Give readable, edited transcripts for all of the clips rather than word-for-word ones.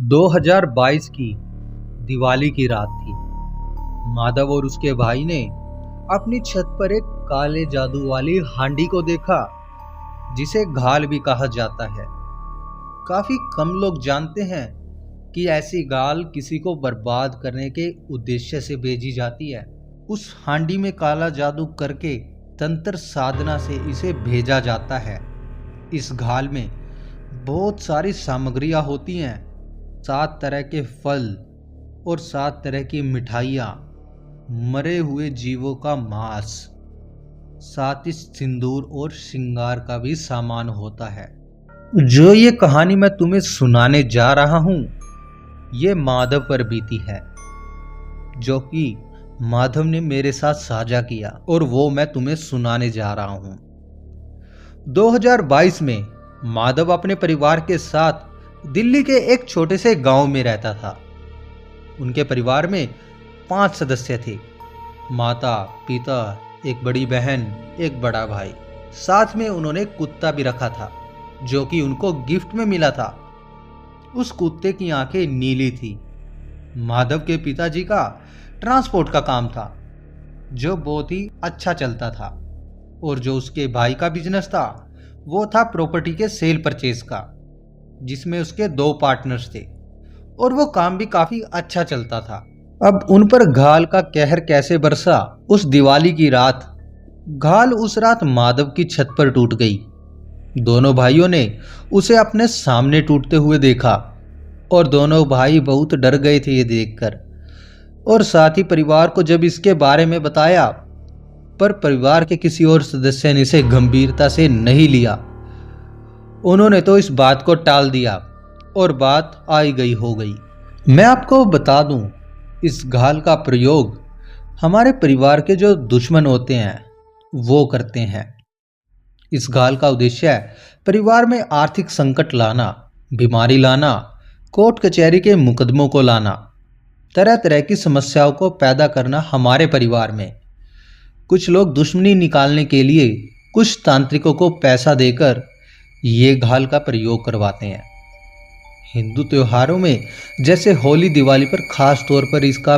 2022 की दिवाली की रात थी। माधव और उसके भाई ने अपनी छत पर एक काले जादू वाली हांडी को देखा, जिसे घाल भी कहा जाता है। काफी कम लोग जानते हैं कि ऐसी गाल किसी को बर्बाद करने के उद्देश्य से भेजी जाती है। उस हांडी में काला जादू करके तंत्र साधना से इसे भेजा जाता है। इस घाल में बहुत सारी सामग्रियां होती हैं, 7 तरह के फल और 7 तरह की मिठाइयाँ, मरे हुए जीवों का मांस, साथ ही सिंदूर और श्रृंगार का भी सामान होता है। जो ये कहानी मैं तुम्हें सुनाने जा रहा हूँ, ये माधव पर बीती है, जो कि माधव ने मेरे साथ साझा किया और वो मैं तुम्हें सुनाने जा रहा हूँ। 2022 में माधव अपने परिवार के साथ दिल्ली के एक छोटे से गांव में रहता था। उनके परिवार में 5 सदस्य थे, माता, पिता, एक बड़ी बहन, एक बड़ा भाई। साथ में उन्होंने कुत्ता भी रखा था, जो कि उनको गिफ्ट में मिला था। उस कुत्ते की आंखें नीली थी। माधव के पिताजी का ट्रांसपोर्ट का काम था, जो बहुत ही अच्छा चलता था, और जो उसके भाई का बिजनेस था वो था प्रॉपर्टी के सेल परचेज का, जिसमें उसके 2 पार्टनर्स थे, और वो काम भी काफी अच्छा चलता था। अब उन पर घाल का कहर कैसे बरसा। उस दिवाली की रात घाल उस रात माधव की छत पर टूट गई। दोनों भाइयों ने उसे अपने सामने टूटते हुए देखा और दोनों भाई बहुत डर गए थे ये देखकर, और साथ ही परिवार को जब इसके बारे में बताया, पर परिवार के किसी और सदस्य ने इसे गंभीरता से नहीं लिया। उन्होंने तो इस बात को टाल दिया और बात आई गई हो गई। मैं आपको बता दूं, इस घाल का प्रयोग हमारे परिवार के जो दुश्मन होते हैं वो करते हैं। इस घाल का उद्देश्य है परिवार में आर्थिक संकट लाना, बीमारी लाना, कोर्ट कचहरी के मुकदमों को लाना, तरह तरह की समस्याओं को पैदा करना हमारे परिवार में। कुछ लोग दुश्मनी निकालने के लिए कुछ तांत्रिकों को पैसा देकर ये घाल का प्रयोग करवाते हैं। हिंदू त्योहारों में जैसे होली, दिवाली पर खास तौर पर इसका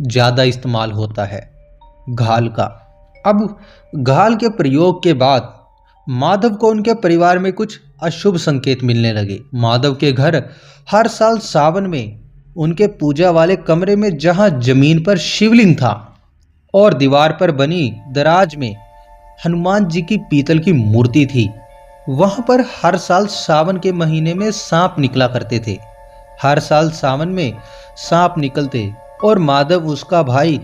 ज़्यादा इस्तेमाल होता है, घाल का। अब घाल के प्रयोग के बाद माधव को उनके परिवार में कुछ अशुभ संकेत मिलने लगे। माधव के घर हर साल सावन में उनके पूजा वाले कमरे में जहां जमीन पर शिवलिंग था और दीवार पर बनी दराज में हनुमान जी की पीतल की मूर्ति थी, वहां पर हर साल सावन के महीने में सांप निकला करते थे। हर साल सावन में सांप निकलते और माधव, उसका भाई,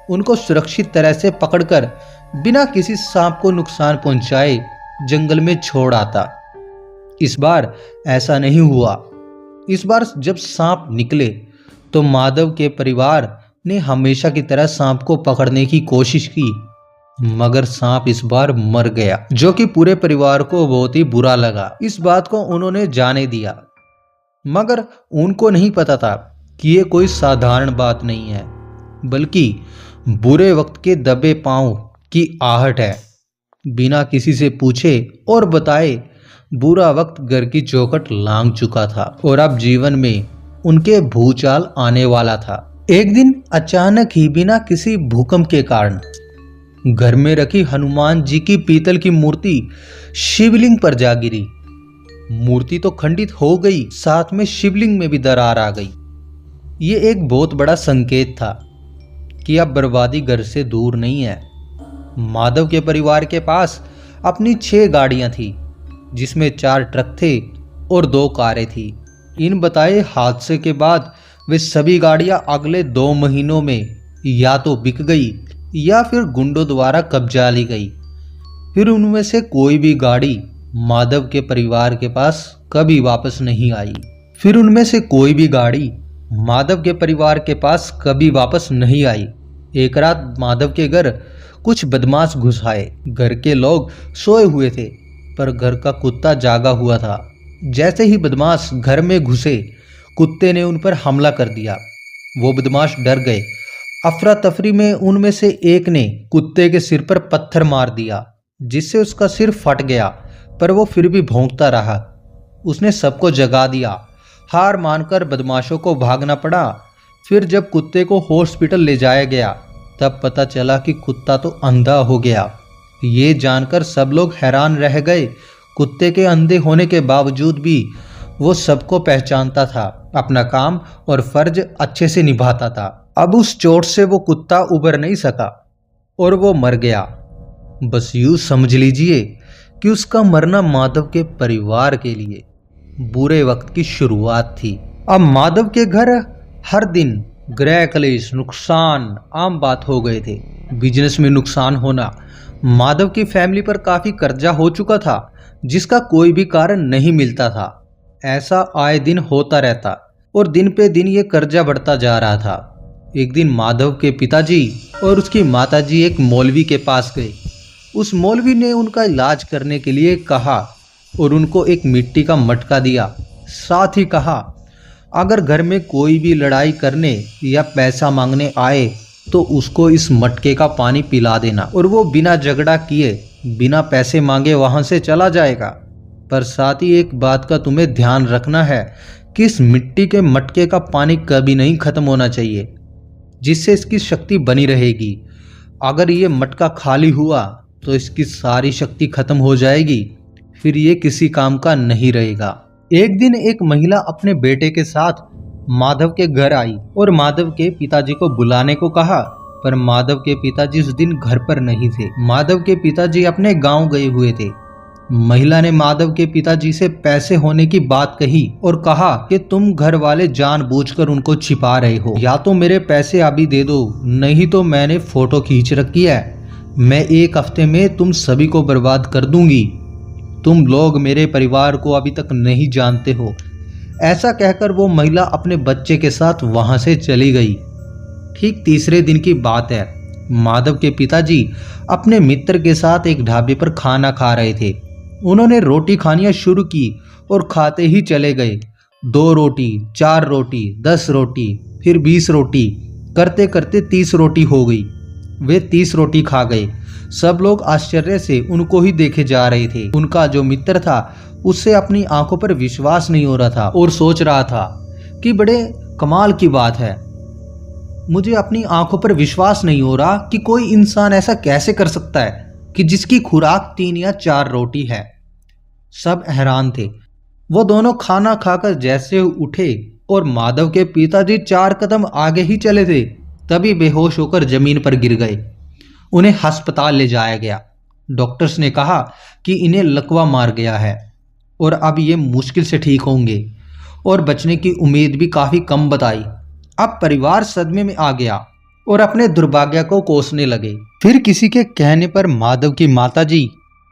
उनको सुरक्षित तरह से पकड़कर बिना किसी सांप को नुकसान पहुंचाए जंगल में छोड़ आता। इस बार ऐसा नहीं हुआ। इस बार जब सांप निकले तो माधव के परिवार ने हमेशा की तरह सांप को पकड़ने की कोशिश की, मगर सांप इस बार मर गया, जो कि पूरे परिवार को बहुत ही बुरा लगा। इस बात को उन्होंने जाने दिया, मगर उनको नहीं पता था कि ये कोई साधारण बात नहीं है, बल्कि बुरे वक्त के दबे पांव की आहट है। बिना किसी से पूछे और बताए बुरा वक्त घर की चौखट लांघ चुका था और अब जीवन में उनके भूचाल आने वाला था। एक दिन अचानक ही बिना किसी भूकंप के कारण घर में रखी हनुमान जी की पीतल की मूर्ति शिवलिंग पर जा गिरी। मूर्ति तो खंडित हो गई, साथ में शिवलिंग में भी दरार आ गई। ये एक बहुत बड़ा संकेत था कि अब बर्बादी घर से दूर नहीं है। माधव के परिवार के पास अपनी 6 गाड़ियां थी, जिसमें 4 ट्रक थे और 2 कारें थी। इन बताए हादसे के बाद वे सभी गाड़ियां अगले 2 महीनों में या तो बिक गई या फिर गुंडों द्वारा कब्जा ली गई। फिर उनमें से कोई भी गाड़ी माधव के परिवार के पास कभी वापस नहीं आई। फिर उनमें से कोई भी गाड़ी माधव के परिवार के पास कभी वापस नहीं आई। एक रात माधव के घर कुछ बदमाश घुस आए। घर के लोग सोए हुए थे, पर घर का कुत्ता जागा हुआ था। जैसे ही बदमाश घर में घुसे, कुत्ते ने उन पर हमला कर दिया। वो बदमाश डर गए। अफरा तफरी में उनमें से एक ने कुत्ते के सिर पर पत्थर मार दिया, जिससे उसका सिर फट गया, पर वो फिर भी भौंकता रहा। उसने सबको जगा दिया। हार मानकर बदमाशों को भागना पड़ा। फिर जब कुत्ते को हॉस्पिटल ले जाया गया तब पता चला कि कुत्ता तो अंधा हो गया। ये जानकर सब लोग हैरान रह गए। कुत्ते के अंधे होने के बावजूद भी वो सबको पहचानता था, अपना काम और फर्ज अच्छे से निभाता था। अब उस चोट से वो कुत्ता उबर नहीं सका और वो मर गया। बस यूं समझ लीजिए कि उसका मरना माधव के परिवार के लिए बुरे वक्त की शुरुआत थी। अब माधव के घर हर दिन गृह कलेश, नुकसान आम बात हो गए थे। बिजनेस में नुकसान होना, माधव की फैमिली पर काफी कर्जा हो चुका था जिसका कोई भी कारण नहीं मिलता था। ऐसा आए दिन होता रहता और दिन पे दिन ये कर्जा बढ़ता जा रहा था। एक दिन माधव के पिताजी और उसकी माताजी एक मौलवी के पास गए। उस मौलवी ने उनका इलाज करने के लिए कहा और उनको एक मिट्टी का मटका दिया। साथ ही कहा, अगर घर में कोई भी लड़ाई करने या पैसा मांगने आए तो उसको इस मटके का पानी पिला देना और वो बिना झगड़ा किए, बिना पैसे मांगे वहां से चला जाएगा। पर साथ ही एक बात का तुम्हें ध्यान रखना है कि इस मिट्टी के मटके का पानी कभी नहीं खत्म होना चाहिए, जिससे इसकी शक्ति बनी रहेगी। अगर ये मटका खाली हुआ तो इसकी सारी शक्ति खत्म हो जाएगी, फिर ये किसी काम का नहीं रहेगा। एक दिन एक महिला अपने बेटे के साथ माधव के घर आई और माधव के पिताजी को बुलाने को कहा, पर माधव के पिताजी उस दिन घर पर नहीं थे। माधव के पिताजी अपने गांव गए हुए थे। महिला ने माधव के पिताजी से पैसे होने की बात कही और कहा कि तुम घर वाले जानबूझकर उनको छिपा रहे हो, या तो मेरे पैसे अभी दे दो, नहीं तो मैंने फोटो खींच रखी है, मैं एक हफ्ते में तुम सभी को बर्बाद कर दूंगी। तुम लोग मेरे परिवार को अभी तक नहीं जानते हो। ऐसा कहकर वो महिला अपने बच्चे के साथ वहां से चली गई। ठीक तीसरे दिन की बात है। माधव के पिताजी अपने मित्र के साथ एक ढाबे पर खाना खा रहे थे। उन्होंने रोटी खानियां शुरू की और खाते ही चले गए। 2 रोटी, 4 रोटी, 10 रोटी, फिर 20 रोटी, करते करते 30 रोटी हो गई। वे 30 रोटी खा गए। सब लोग आश्चर्य से उनको ही देखे जा रहे थे। उनका जो मित्र था उससे अपनी आंखों पर विश्वास नहीं हो रहा था और सोच रहा था कि बड़े कमाल की बात है, मुझे अपनी आंखों पर विश्वास नहीं हो रहा कि कोई इंसान ऐसा कैसे कर सकता है कि जिसकी खुराक 3 या 4 रोटी है। सब हैरान थे। वो दोनों खाना खाकर जैसे उठे और माधव के पिताजी 4 कदम आगे ही चले थे, तभी बेहोश होकर जमीन पर गिर गए। उन्हें अस्पताल ले जाया गया। डॉक्टर्स ने कहा कि इन्हें लकवा मार गया है और अब ये मुश्किल से ठीक होंगे और बचने की उम्मीद भी काफ़ी कम बताई। अब परिवार सदमे में आ गया और अपने दुर्भाग्य को कोसने लगे। फिर किसी के कहने पर माधव की माताजी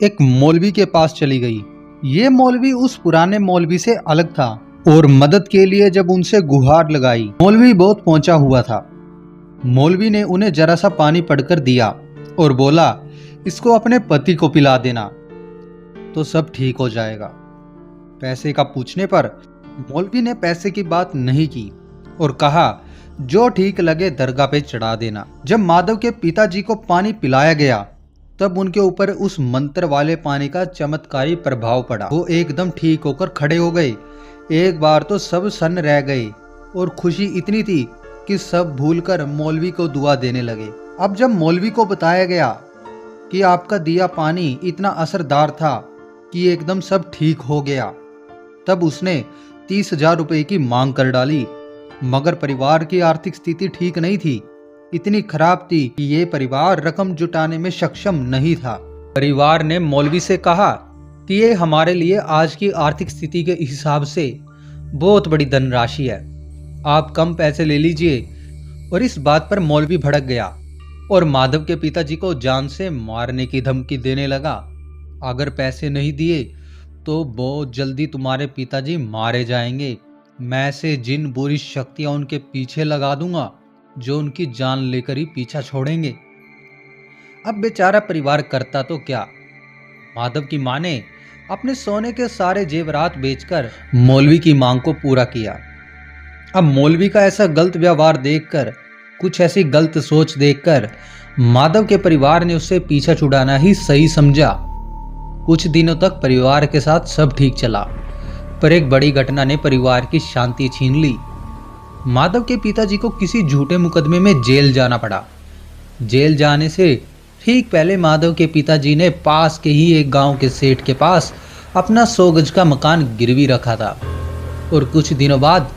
एक मौलवी के पास चली गई। ये मौलवी उस पुराने मौलवी से अलग था और मदद के लिए जब उनसे गुहार लगाई, मौलवी बहुत पहुंचा हुआ था। मौलवी ने उन्हें जरा सा पानी पढ़कर दिया और बोला, इसको अपने पति को पिला देना तो सब ठीक हो जाएगा। पैसे का पूछने पर मौलवी ने पैसे की बात नहीं की और कहा, जो ठीक लगे दरगाह पे चढ़ा देना। जब माधव के पिताजी को पानी पिलाया गया तब उनके ऊपर उस मंत्र वाले पानी का चमत्कारी प्रभाव पड़ा। वो एकदम ठीक होकर खड़े हो गए। एक बार तो सब सन्न रह गए और खुशी इतनी थी कि सब भूलकर मौलवी को दुआ देने लगे। अब जब मौलवी को बताया गया कि आपका दिया पानी इतना असरदार था कि एकदम सब ठीक हो गया, तब उसने 30,000 रुपए की मांग कर डाली। मगर परिवार की आर्थिक स्थिति ठीक नहीं थी, इतनी खराब थी कि ये परिवार रकम जुटाने में सक्षम नहीं था। परिवार ने मौलवी से कहा कि ये हमारे लिए आज की आर्थिक स्थिति के हिसाब से बहुत बड़ी धनराशि है, आप कम पैसे ले लीजिए। और इस बात पर मौलवी भड़क गया और माधव के पिताजी को जान से मारने की धमकी देने लगा। अगर पैसे नहीं दिए तो बहुत जल्दी तुम्हारे पिताजी मारे जाएंगे। मैं से जिन बुरी शक्तियां उनके पीछे लगा दूंगा जो उनकी जान लेकर ही पीछा छोड़ेंगे। अब बेचारा परिवार करता तो क्या। माधव की मां ने अपने सोने के सारे जेवरात बेचकर मौलवी की मांग को पूरा किया। अब मौलवी का ऐसा गलत व्यवहार देखकर, कुछ ऐसी गलत सोच देखकर माधव के परिवार ने उससे पीछा छुड़ाना ही सही समझा। कुछ दिनों तक परिवार के साथ सब ठीक चला। पर एक बड़ी घटना ने परिवार की शांति छीन ली। माधव के पिताजी को किसी झूठे मुकदमे में जेल जाना पड़ा। जेल जाने से ठीक पहले माधव के पिताजी ने पास के ही एक गांव के सेठ के पास अपना 100 गज का मकान गिरवी रखा था और कुछ दिनों बाद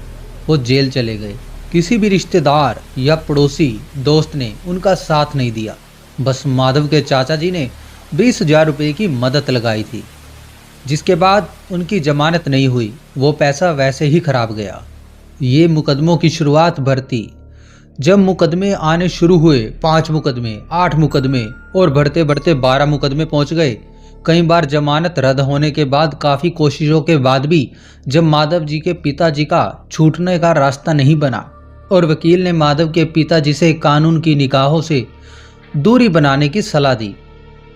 वो जेल चले गए। किसी भी रिश्तेदार या पड़ोसी दोस्त ने उनका साथ नहीं दिया। बस माधव के चाचा जी ने 20,000 रुपये की मदद लगाई थी, जिसके बाद उनकी जमानत नहीं हुई। वो पैसा वैसे ही खराब गया। ये मुकदमों की शुरुआत बढ़ती। जब मुकदमे आने शुरू हुए, 5 मुकदमे, 8 मुकदमे और बढ़ते बढ़ते 12 मुकदमे पहुंच गए। कई बार जमानत रद्द होने के बाद, काफ़ी कोशिशों के बाद भी जब माधव जी के पिताजी का छूटने का रास्ता नहीं बना और वकील ने माधव के पिताजी से कानून की निगाहों से दूरी बनाने की सलाह दी,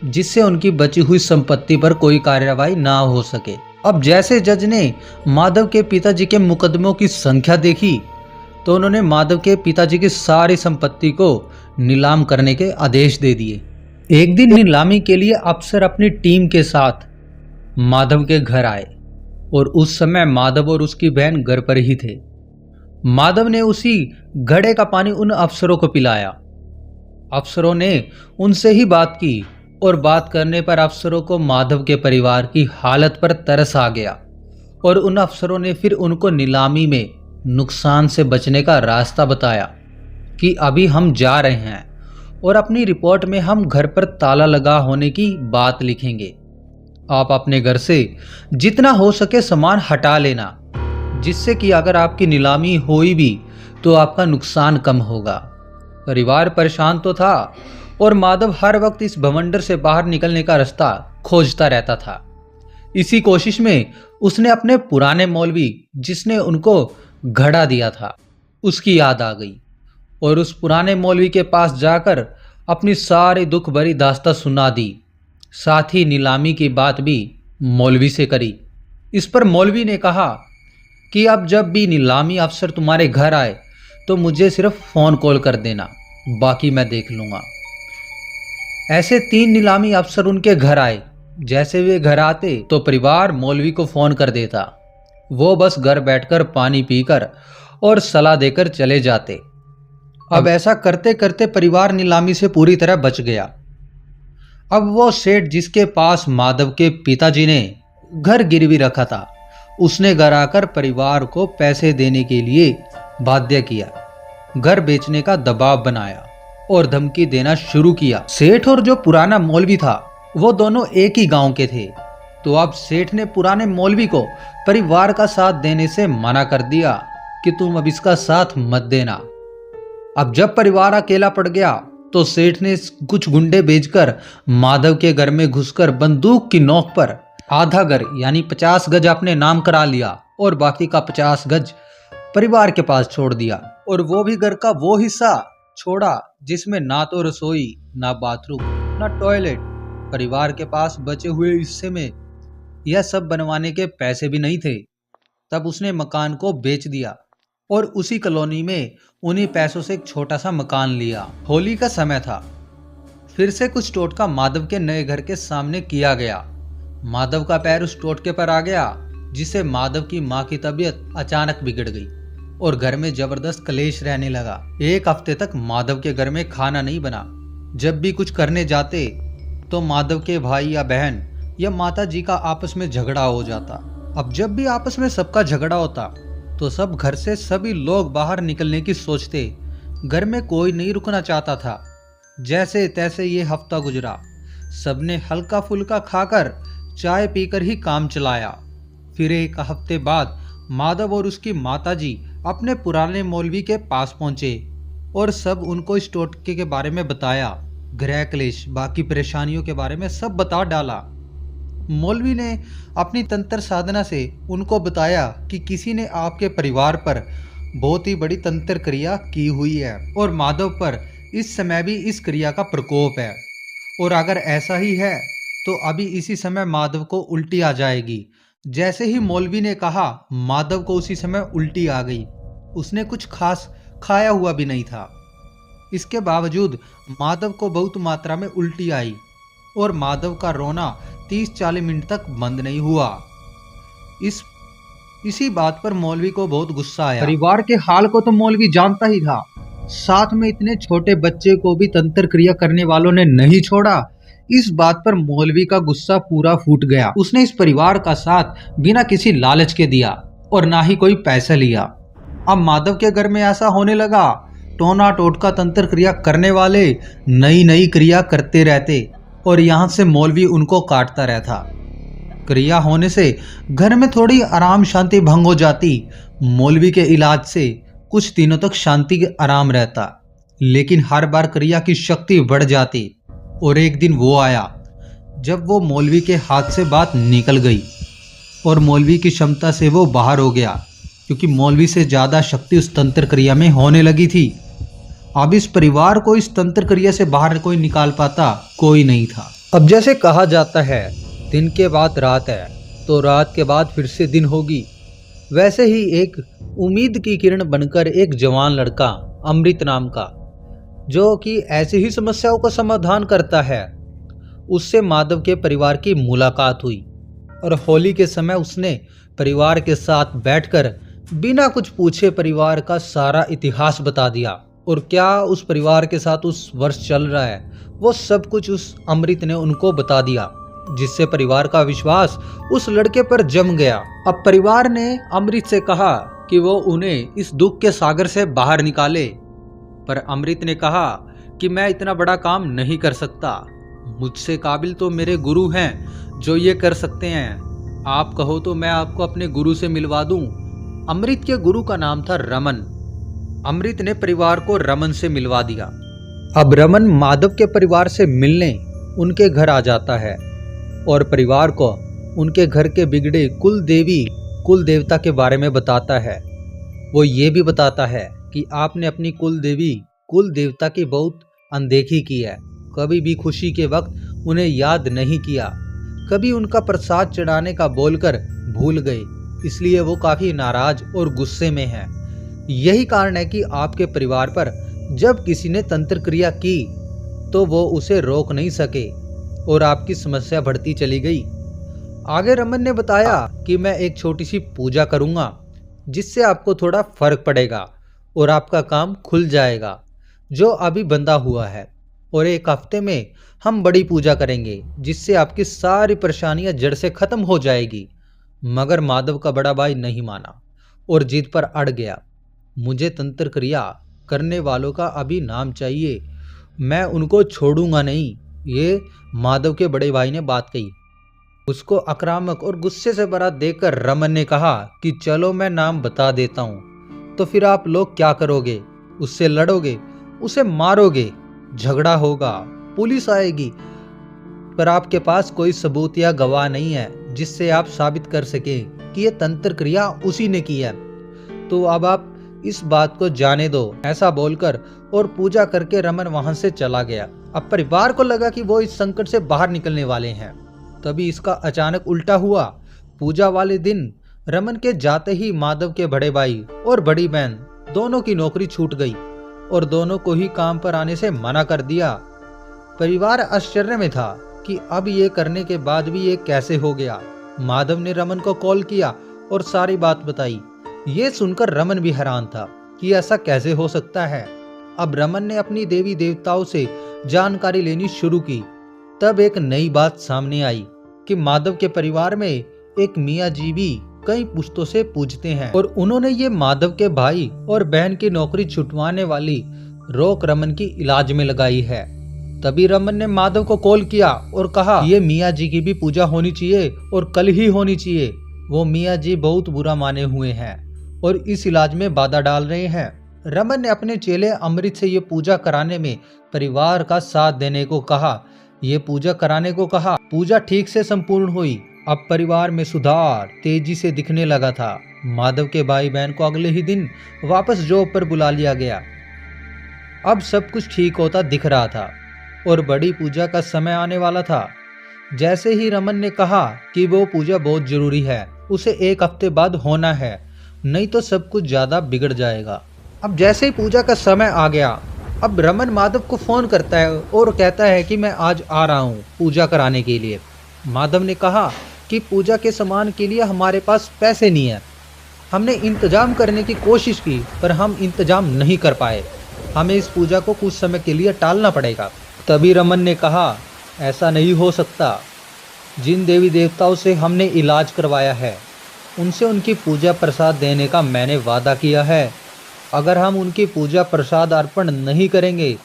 जिससे उनकी बची हुई संपत्ति पर कोई कार्रवाई ना हो सके। अब जैसे जज ने माधव के पिताजी के मुकदमों की संख्या देखी तो उन्होंने माधव के पिताजी की सारी संपत्ति को नीलाम करने के आदेश दे दिए। एक दिन नीलामी के लिए अफसर अपनी टीम के साथ माधव के घर आए और उस समय माधव और उसकी बहन घर पर ही थे। माधव ने उसी घड़े का पानी उन अफसरों को पिलाया। अफसरों ने उनसे ही बात की और बात करने पर अफसरों को माधव के परिवार की हालत पर तरस आ गया और उन अफसरों ने फिर उनको नीलामी में नुकसान से बचने का रास्ता बताया कि अभी हम जा रहे हैं और अपनी रिपोर्ट में हम घर पर ताला लगा होने की बात लिखेंगे। आप अपने घर से जितना हो सके सामान हटा लेना, जिससे कि अगर आपकी नीलामी हुई भी तो आपका नुकसान कम होगा। परिवार परेशान तो था और माधव हर वक्त इस भवंडर से बाहर निकलने का रास्ता खोजता रहता था। इसी कोशिश में उसने अपने पुराने मौलवी, जिसने उनको घड़ा दिया था, उसकी याद आ गई और उस पुराने मौलवी के पास जाकर अपनी सारी दुख भरी दास्तां सुना दी। साथ ही नीलामी की बात भी मौलवी से करी। इस पर मौलवी ने कहा कि अब जब भी नीलामी अफसर तुम्हारे घर आए तो मुझे सिर्फ फ़ोन कॉल कर देना, बाकी मैं देख लूँगा। ऐसे 3 नीलामी अफसर उनके घर आए। जैसे वे घर आते तो परिवार मौलवी को फ़ोन कर देता। वो बस घर बैठकर पानी पीकर और सलाह देकर चले जाते। अब ऐसा करते करते परिवार नीलामी से पूरी तरह बच गया। अब वो सेठ जिसके पास माधव के पिताजी ने घर गिरवी रखा था, उसने घर आकर परिवार को पैसे देने के लिए बाध्य किया, घर बेचने का दबाव बनाया और धमकी देना शुरू किया। सेठ और जो पुराना मौलवी था वो दोनों एक ही गांव के थे। तो अब सेठ ने पुराने मौलवी को परिवार का साथ देने से मना कर दिया कि तुम अब इसका साथ मत देना। अब जब परिवार अकेला पड़ गया तो सेठ ने कुछ गुंडे भेजकर माधव के घर में घुसकर बंदूक की नोक पर आधा घर यानी 50 गज अपने नाम करा लिया और बाकी का 50 गज परिवार के पास छोड़ दिया। और वो भी घर का वो हिस्सा छोड़ा जिसमें ना तो रसोई, ना बाथरूम, ना टॉयलेट। परिवार के पास बचे हुए हिस्से में यह सब बनवाने के पैसे भी नहीं थे। तब उसने मकान को बेच दिया और उसी कॉलोनी में उन्हीं पैसों से एक छोटा सा मकान लिया। होली का समय था। फिर से कुछ टोटका माधव के नए घर के सामने किया गया। माधव का पैर उस टोटके पर आ गया, जिससे माधव की माँ की तबीयत अचानक बिगड़ गई और घर में जबरदस्त कलेश रहने लगा। 1 हफ्ते तक माधव के घर में खाना नहीं बना। जब भी कुछ करने जाते तो माधव के भाई या बहन या माता जी का आपस में झगड़ा हो जाता। अब जब भी आपस में सबका झगड़ा होता तो सब घर से सभी लोग बाहर निकलने की सोचते। घर में कोई नहीं रुकना चाहता था। जैसे तैसे ये हफ्ता गुजरा। सबने हल्का फुल्का खाकर चाय पीकर ही काम चलाया। फिर 1 हफ्ते बाद माधव और उसकी माताजी अपने पुराने मौलवी के पास पहुंचे और सब उनको इस टोटके के बारे में बताया। गृह क्लेश, बाकी परेशानियों के बारे में सब बता डाला। मौलवी ने अपनी तंत्र साधना से उनको बताया कि किसी ने आपके परिवार पर बहुत ही बड़ी तंत्र क्रिया की हुई है और माधव पर इस समय भी इस क्रिया का प्रकोप है, और अगर ऐसा ही है तो अभी इसी समय माधव को उल्टी आ जाएगी। जैसे ही मौलवी ने कहा, माधव को उसी समय उल्टी आ गई। उसने कुछ खास खाया हुआ भी नहीं था। इसके बावजूद माधव को बहुत मात्रा में उल्टी आई और माधव का रोना 30-40 मिनट तक बंद नहीं हुआ। इस इसी बात पर मौलवी को बहुत गुस्सा आया। परिवार के हाल को तो मौलवी जानता ही था, साथ में इतने छोटे बच्चे को भी तंत्र क्रिया करने वालों ने नहीं छोड़ा। इस बात पर मौलवी का गुस्सा पूरा फूट गया। उसने इस परिवार का साथ बिना किसी लालच के दिया और ना ही कोई पैसा लिया। अब माधव के घर में ऐसा होने लगा, टोना टोटका तंत्र क्रिया करने वाले नई नई क्रिया करते रहते और यहाँ से मौलवी उनको काटता रहता। क्रिया होने से घर में थोड़ी आराम शांति भंग हो जाती। मौलवी के इलाज से कुछ दिनों तक शांति के आराम रहता, लेकिन हर बार क्रिया की शक्ति बढ़ जाती। और एक दिन वो आया जब वो मौलवी के हाथ से बात निकल गई और मौलवी की क्षमता से वो बाहर हो गया, क्योंकि मौलवी से ज़्यादा शक्ति उस तंत्र क्रिया में होने लगी थी। अब इस परिवार को इस तंत्र क्रिया से बाहर कोई निकाल पाता कोई नहीं था। अब जैसे कहा जाता है दिन के बाद रात है तो रात के बाद फिर से दिन होगी, वैसे ही एक उम्मीद की किरण बनकर एक जवान लड़का अमृत नाम का, जो कि ऐसी ही समस्याओं का समाधान करता है, उससे माधव के परिवार की मुलाकात हुई। और होली के समय उसने परिवार के साथ बैठकर बिना कुछ पूछे परिवार का सारा इतिहास बता दिया और क्या उस परिवार के साथ उस वर्ष चल रहा है वो सब कुछ उस अमृत ने उनको बता दिया, जिससे परिवार का विश्वास उस लड़के पर जम गया। अब परिवार ने अमृत से कहा कि वो उन्हें इस दुख के सागर से बाहर निकाले, पर अमृत ने कहा कि मैं इतना बड़ा काम नहीं कर सकता, मुझसे काबिल तो मेरे गुरु हैं जो ये कर सकते हैं। आप कहो तो मैं आपको अपने गुरु से मिलवा दूं। अमृत के गुरु का नाम था रमन। अमृत ने परिवार को रमन से मिलवा दिया। अब रमन माधव के परिवार से मिलने उनके घर आ जाता है और परिवार को उनके घर के बिगड़े कुल देवी कुल देवता के बारे में बताता है। वो ये भी बताता है कि आपने अपनी कुल देवी कुल देवता की बहुत अनदेखी की है, कभी भी खुशी के वक्त उन्हें याद नहीं किया, कभी उनका प्रसाद चढ़ाने का बोलकर भूल गए, इसलिए वो काफी नाराज और गुस्से में है। यही कारण है कि आपके परिवार पर जब किसी ने तंत्र क्रिया की तो वो उसे रोक नहीं सके और आपकी समस्या बढ़ती चली गई। आगे रमन ने बताया कि मैं एक छोटी सी पूजा करूंगा जिससे आपको थोड़ा फर्क पड़ेगा और आपका काम खुल जाएगा जो अभी बंधा हुआ है, और एक हफ्ते में हम बड़ी पूजा करेंगे जिससे आपकी सारी परेशानियां जड़ से खत्म हो जाएगी। मगर माधव का बड़ा भाई नहीं माना और जिद पर अड़ गया। मुझे तंत्र क्रिया करने वालों का अभी नाम चाहिए, मैं उनको छोड़ूंगा नहीं, ये माधव के बड़े भाई ने बात कही। उसको आक्रामक और गुस्से से भरा देखकर रमन ने कहा कि चलो मैं नाम बता देता हूँ, तो फिर आप लोग क्या करोगे? उससे लड़ोगे, उसे मारोगे, झगड़ा होगा, पुलिस आएगी, पर आपके पास कोई सबूत या गवाह नहीं है जिससे आप साबित कर सके कि ये तंत्र क्रिया उसी ने की है, तो अब आप इस बात को जाने दो। ऐसा बोलकर और पूजा करके रमन वहां से चला गया। अब परिवार को लगा कि वो इस संकट से बाहर निकलने वाले हैं, तभी इसका अचानक उल्टा हुआ। पूजा वाले दिन रमन के जाते ही माधव के बड़े भाई और बड़ी बहन दोनों की नौकरी छूट गई और दोनों को ही काम पर आने से मना कर दिया। परिवार आश्चर्य में था कि अब ये करने के बाद भी ये कैसे हो गया। माधव ने रमन को कॉल किया और सारी बात बताई। ये सुनकर रमन भी हैरान था कि ऐसा कैसे हो सकता है। अब रमन ने अपनी देवी देवताओं से जानकारी लेनी शुरू की। तब एक नई बात सामने आई कि माधव के परिवार में एक मियाँ जी भी कई पुश्तों से पूजते हैं और उन्होंने ये माधव के भाई और बहन की नौकरी छुटवाने वाली रोक रमन की इलाज में लगाई है। तभी रमन ने माधव को कॉल किया और कहा ये मियाँ जी की भी पूजा होनी चाहिए और कल ही होनी चाहिए। वो मियाँ जी बहुत बुरा माने हुए हैं और इस इलाज में बाधा डाल रहे हैं। रमन ने अपने चेले अमृत से ये पूजा कराने में परिवार का साथ देने को कहा। ये पूजा कराने को कहा। पूजा ठीक से संपूर्ण हुई। अब परिवार में सुधार तेजी से दिखने लगा था। माधव के भाई बहन को अगले ही दिन वापस जॉब पर बुला लिया गया। अब सब कुछ ठीक होता दिख रहा था और बड़ी पूजा का समय आने वाला था। जैसे ही रमन ने कहा कि वो पूजा बहुत जरूरी है, उसे एक हफ्ते बाद होना है, नहीं तो सब कुछ ज्यादा बिगड़ जाएगा। अब जैसे ही पूजा का समय आ गया, अब रमन माधव को फोन करता है और कहता है कि मैं आज आ रहा हूँ पूजा कराने के लिए। माधव ने कहा कि पूजा के सामान के लिए हमारे पास पैसे नहीं है, हमने इंतजाम करने की कोशिश की पर हम इंतजाम नहीं कर पाए। हमें इस पूजा को कुछ समय के लिए टालना पड़ेगा। तभी रमन ने कहा, ऐसा नहीं हो सकता। जिन देवी देवताओं से हमने इलाज करवाया है उनसे उनकी पूजा प्रसाद देने का मैंने वादा किया है। अगर हम उनकी पूजा प्रसाद अर्पण नहीं करेंगे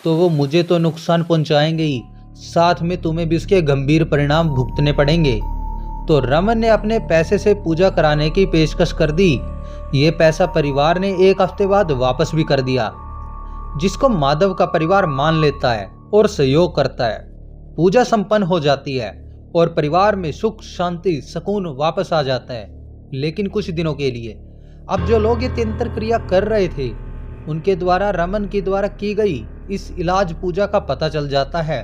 तो वो मुझे तो नुकसान पहुंचाएंगे ही, साथ में तुम्हें भी इसके गंभीर परिणाम भुगतने पड़ेंगे। तो रमन ने अपने पैसे से पूजा कराने की पेशकश कर दी। ये पैसा परिवार ने एक हफ्ते बाद वापस भी कर दिया, जिसको माधव का परिवार मान लेता है और सहयोग करता है। पूजा संपन्न हो जाती है और परिवार में सुख शांति सुकून वापस आ जाता है, लेकिन कुछ दिनों के लिए। अब जो लोग ये तंत्र क्रिया कर रहे थे उनके द्वारा रमन के द्वारा की गई इस इलाज पूजा का पता चल जाता है।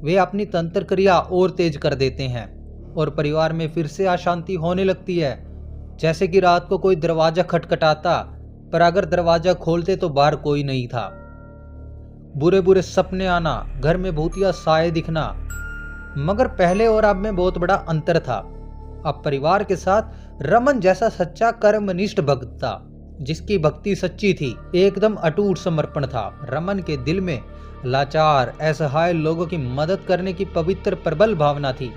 वे अपनी तंत्र क्रिया और तेज कर देते हैं और परिवार में फिर से अशांति होने लगती है। जैसे कि रात को कोई दरवाजा खटखटाता, पर अगर दरवाजा खोलते तो बाहर कोई नहीं था। बुरे बुरे सपने आना, घर में भूतिया साए दिखना। मगर पहले और अब में बहुत बड़ा अंतर था। अब परिवार के साथ रमन जैसा सच्चा कर्मनिष्ठ भक्त था, जिसकी भक्ति सच्ची थी, एकदम अटूट समर्पण था। रमन के दिल में लाचार असहाय लोगों की मदद करने की पवित्र प्रबल भावना थी।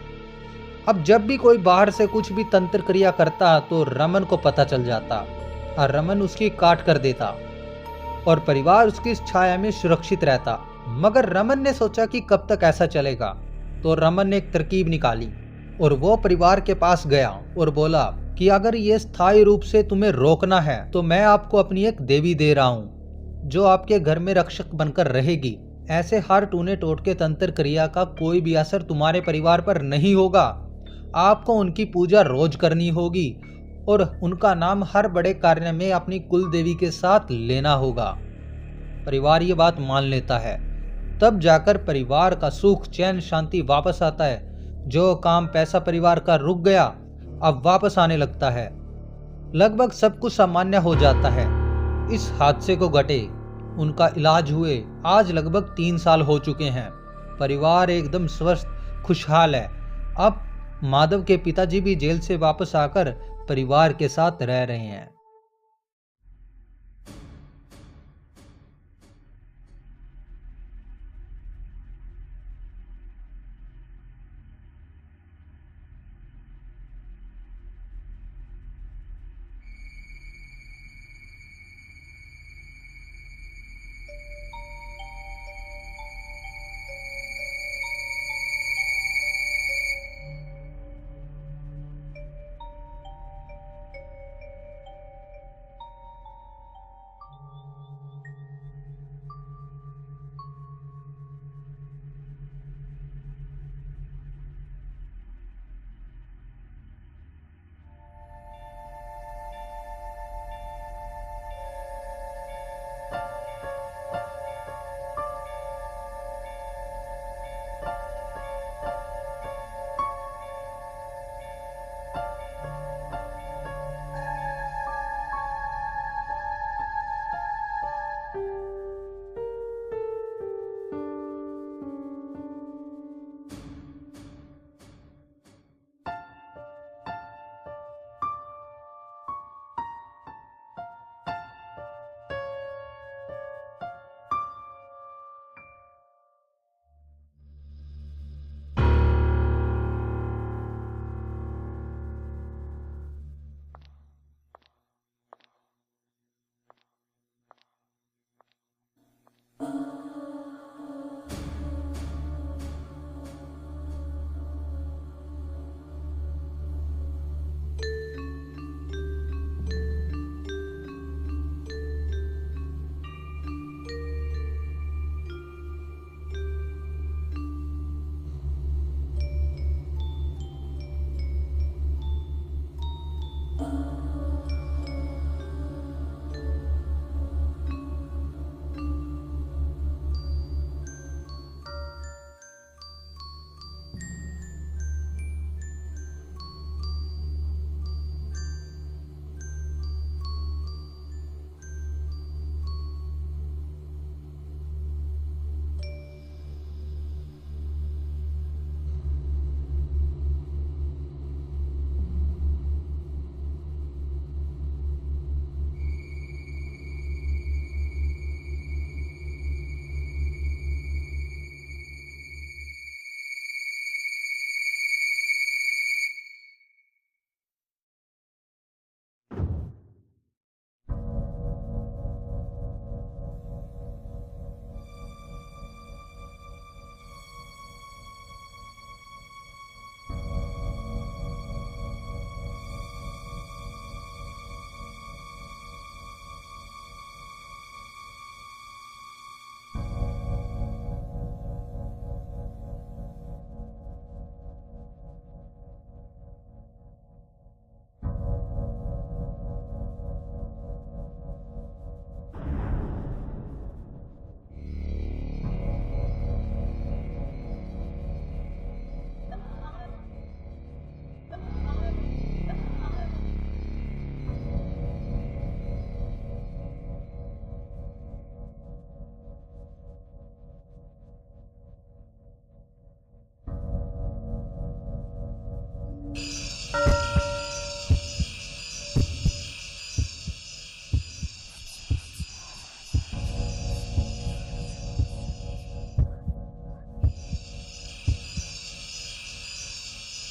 अब जब भी कोई बाहर से कुछ भी तंत्र क्रिया करता तो रमन को पता चल जाता और रमन उसकी काट कर देता और परिवार उसकी इस छाया में सुरक्षित रहता। मगर रमन ने सोचा कि कब तक ऐसा चलेगा, तो रमन ने एक तरकीब निकाली और वो परिवार के पास गया और बोला कि अगर ये स्थायी रूप से तुम्हें रोकना है तो मैं आपको अपनी एक देवी दे रहा हूँ जो आपके घर में रक्षक बनकर रहेगी। ऐसे हर टूने टोटके तंत्र क्रिया का कोई भी असर तुम्हारे परिवार पर नहीं होगा। आपको उनकी पूजा रोज करनी होगी और उनका नाम हर बड़े कार्य में अपनी कुल देवी के साथ लेना होगा। परिवार ये बात मान लेता है। तब जाकर परिवार का सुख चैन शांति वापस आता है। जो काम पैसा परिवार का रुक गया अब वापस आने लगता है। लगभग सब कुछ सामान्य हो जाता है। इस हादसे को घटे उनका इलाज हुए आज लगभग 3 साल हो चुके हैं। परिवार एकदम स्वस्थ खुशहाल है। अब माधव के पिताजी भी जेल से वापस आकर परिवार के साथ रह रहे हैं।